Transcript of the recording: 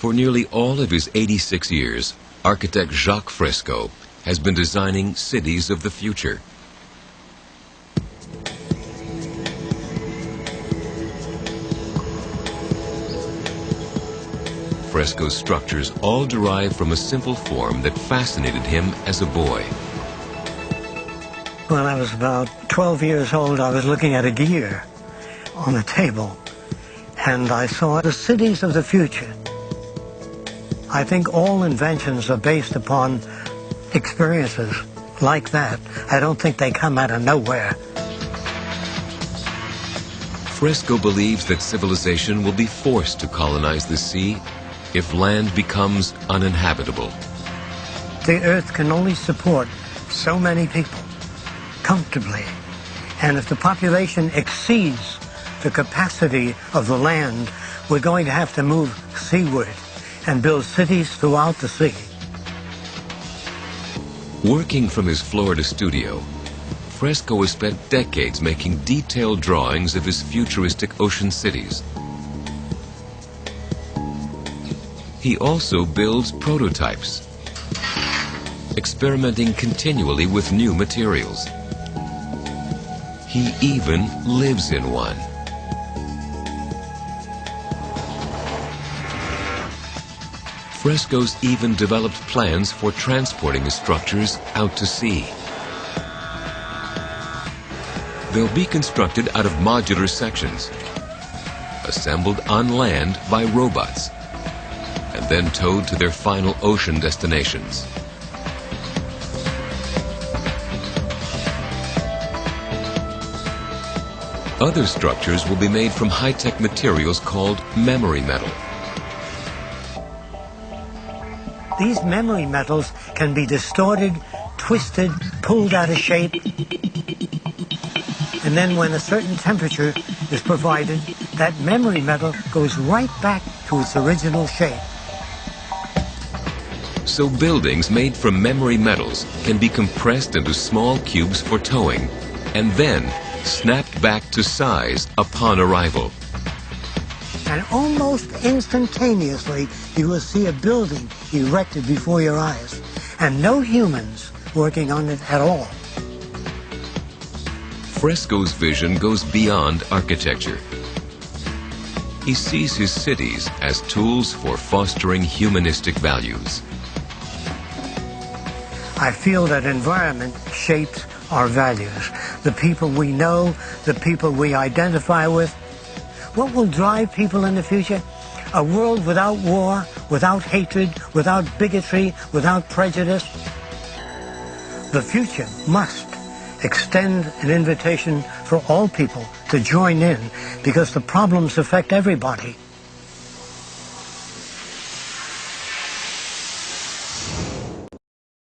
For nearly all of his 86 years, architect Jacques Fresco has been designing cities of the future. Fresco's structures all derive from a simple form that fascinated him as a boy. When I was about 12 years old, I was looking at a gear on a table, and I saw the cities of the future. I think all inventions are based upon experiences like that. I don't think they come out of nowhere. Fresco believes that civilization will be forced to colonize the sea if land becomes uninhabitable. The earth can only support so many people comfortably, and if the population exceeds the capacity of the land, we're going to have to move seaward and build cities throughout the sea. Working from his Florida studio, Fresco has spent decades making detailed drawings of his futuristic ocean cities. He also builds prototypes, experimenting continually with new materials. He even lives in one. Fresco's even developed plans for transporting his structures out to sea. They'll be constructed out of modular sections, assembled on land by robots, and then towed to their final ocean destinations. Other structures will be made from high-tech materials called memory metal. These memory metals can be distorted, twisted, pulled out of shape, and then when a certain temperature is provided, that memory metal goes right back to its original shape. So buildings made from memory metals can be compressed into small cubes for towing, and then snapped back to size upon arrival. And almost instantaneously, you will see a building erected before your eyes, and no humans working on it at all. Fresco's vision goes beyond architecture. He sees his cities as tools for fostering humanistic values. I feel that environment shapes our values. The people we know, the people we identify with. What will drive people in the future? A world without war, without hatred, without bigotry, without prejudice. The future must extend an invitation for all people to join in, because the problems affect everybody.